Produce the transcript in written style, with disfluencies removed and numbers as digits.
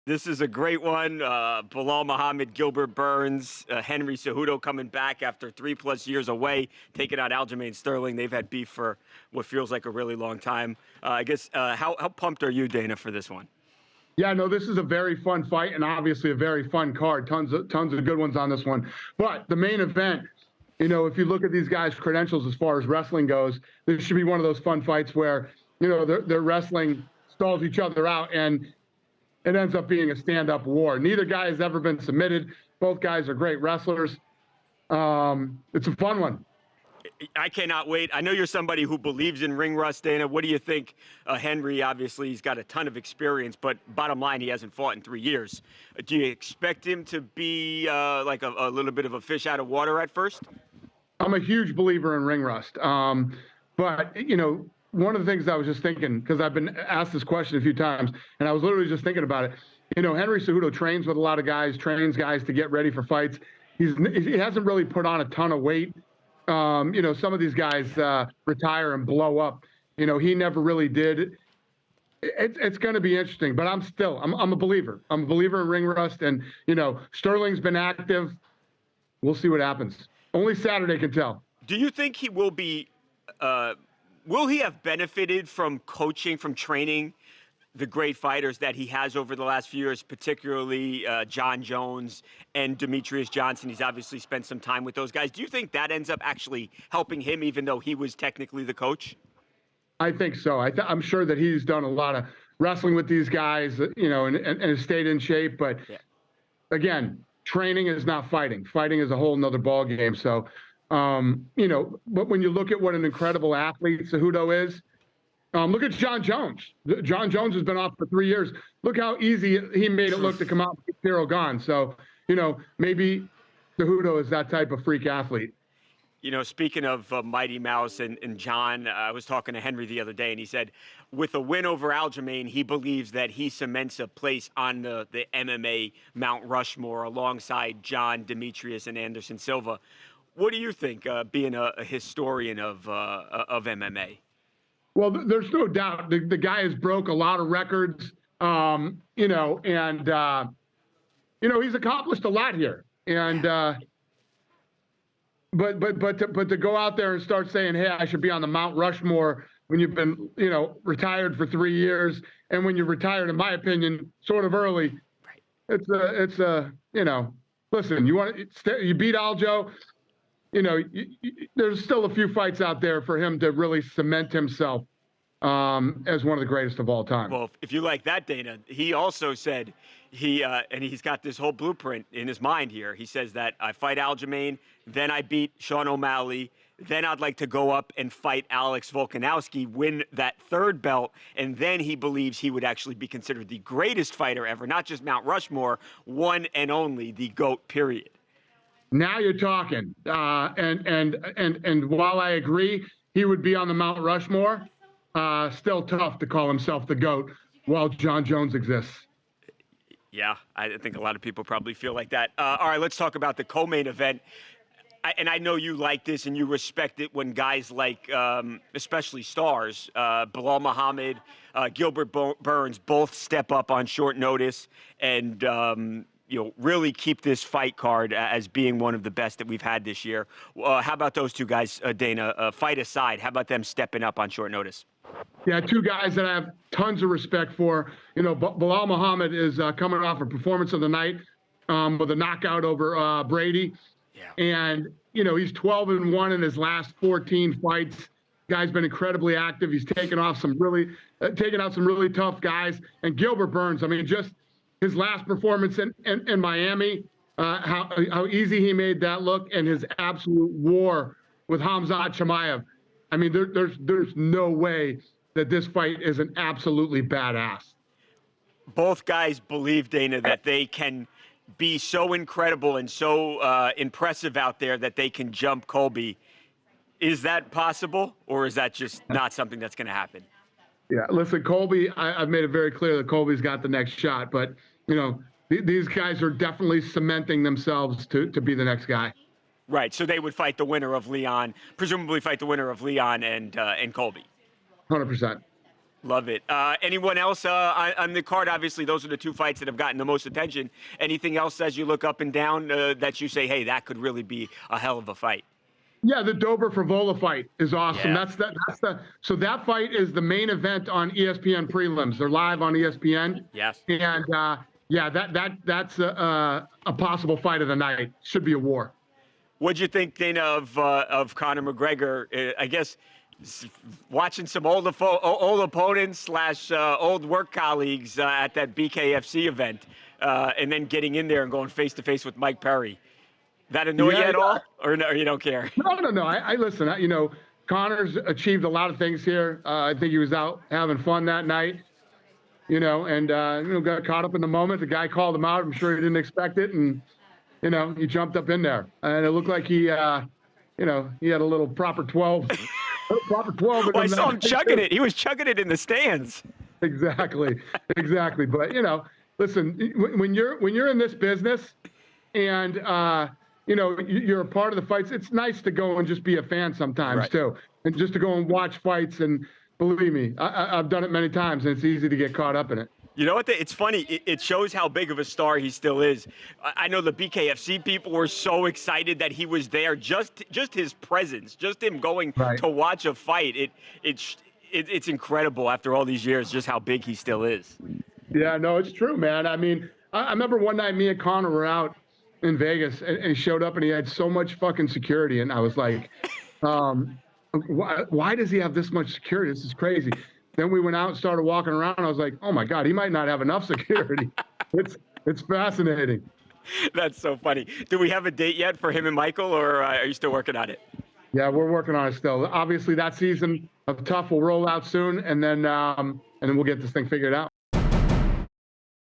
This is a great one. Bilal Muhammad, Gilbert Burns, Henry Cejudo coming back after 3+ years away, taking out Aljamain Sterling. They've had beef for what feels like a really long time. I guess, how pumped are you, Dana, for this one? Yeah, no, this is a very fun fight and obviously a very fun card. Tons of good ones on this one. But the main event, if you look at these guys' credentials as far as wrestling goes, this should be one of those fun fights where, their wrestling stalls each other out and it ends up being a stand-up war. Neither guy has ever been submitted. Both guys are great wrestlers. It's a fun one. I cannot wait. I know you're somebody who believes in ring rust, Dana. What do you think? Henry, obviously, he's got a ton of experience, but bottom line, he hasn't fought in 3 years. Do you expect him to be like a little bit of a fish out of water at first? I'm a huge believer in ring rust. But, one of the things I was just thinking, because I've been asked this question a few times, and I was literally just thinking about it. Henry Cejudo trains with a lot of guys, trains guys to get ready for fights. He hasn't really put on a ton of weight. Some of these guys retire and blow up. He never really did. It's going to be interesting, but I'm a believer. I'm a believer in ring rust, and Sterling's been active. We'll see what happens. Only Saturday can tell. Do you think he will be? Will he have benefited from coaching, from training the great fighters that he has over the last few years, particularly Jon Jones and Demetrius Johnson? He's obviously spent some time with those guys. Do you think that ends up actually helping him, even though he was technically the coach? I think so. I'm sure that he's done a lot of wrestling with these guys, and has stayed in shape. But again, training is not fighting. Fighting is a whole nother ball game. So, but when you look at what an incredible athlete Cejudo is, look at Jon Jones. Jon Jones has been off for 3 years. Look how easy he made it look to come out with 0 gone. So, maybe Cejudo is that type of freak athlete. Speaking of Mighty Mouse and John, I was talking to Henry the other day, and he said with a win over Aljamain, he believes that he cements a place on the MMA Mount Rushmore alongside John, Demetrius, and Anderson Silva. What do you think, being a historian of MMA? Well, there's no doubt the guy has broke a lot of records, and he's accomplished a lot here. And but to go out there and start saying, hey, I should be on the Mount Rushmore when you've been retired for 3 years, and when you're retired, in my opinion, sort of early, it's a listen, you beat Aljo. There's still a few fights out there for him to really cement himself as one of the greatest of all time. Well, if you like that, Dana, he also said and he's got this whole blueprint in his mind here. He says that I fight Aljamain, then I beat Sean O'Malley, then I'd like to go up and fight Alex Volkanovski, win that 3rd belt, and then he believes he would actually be considered the greatest fighter ever, not just Mount Rushmore, one and only the GOAT, period. Now you're talking. And while I agree he would be on the Mount Rushmore, still tough to call himself the GOAT while Jon Jones exists. Yeah, I think a lot of people probably feel like that. All right, let's talk about the co-main event. I know you like this and you respect it when guys like, especially stars, Bilal Muhammad, Gilbert Burns, both step up on short notice and really keep this fight card as being one of the best that we've had this year. How about those two guys, Dana? Fight aside, how about them stepping up on short notice? Yeah, two guys that I have tons of respect for. Bilal Muhammad is coming off a performance of the night with a knockout over Brady. Yeah. And, he's 12-1 in his last 14 fights. Guy's been incredibly active. He's taken out some really tough guys. And Gilbert Burns, I mean, just his last performance in Miami, how easy he made that look, and his absolute war with Khamzat Chimaev. I mean, there's no way that this fight isn't absolutely badass. Both guys believe, Dana, that they can be so incredible and so impressive out there that they can jump Colby. Is that possible, or is that just not something that's going to happen? Yeah, listen, Colby, I've made it very clear that Colby's got the next shot, but, these guys are definitely cementing themselves to be the next guy. Right, so they would fight the winner of Leon, presumably fight the winner of Leon and Colby. 100%. Love it. Anyone else on the card? Obviously, those are the two fights that have gotten the most attention. Anything else as you look up and down that you say, hey, that could really be a hell of a fight? Yeah, the Dober Frivola fight is awesome. Yeah. So that fight is the main event on ESPN prelims. They're live on ESPN. Yes. And yeah, that's a possible fight of the night. Should be a war. What'd you think then of Conor McGregor? I guess watching some old opponents slash old work colleagues at that BKFC event, and then getting in there and going face to face with Mike Perry. That annoy you at all, or no, you don't care? No. I listen. Conor's achieved a lot of things here. I think he was out having fun that night. And got caught up in the moment. The guy called him out. I'm sure he didn't expect it, and he jumped up in there, and it looked like he had a little proper 12. Proper 12. Well, I saw him chugging it. He was chugging it in the stands. Exactly. But listen, when you're in this business, and you're a part of the fights, it's nice to go and just be a fan sometimes too, and just to go and watch fights. And believe me, I've done it many times, and it's easy to get caught up in it. You know what? It's funny. It shows how big of a star he still is. I know the BKFC people were so excited that he was there. Just his presence, just him going to watch a fight. It's incredible after all these years, just how big he still is. Yeah, no, it's true, man. I mean, I remember one night me and Conor were out in Vegas, and he showed up, and he had so much fucking security, and I was like, why does he have this much security? This is crazy. Then we went out and started walking around. And I was like, oh my God, he might not have enough security. It's fascinating. That's so funny. Do we have a date yet for him and Michael, or are you still working on it? Yeah, we're working on it still. Obviously, that season of Tough will roll out soon, and then we'll get this thing figured out.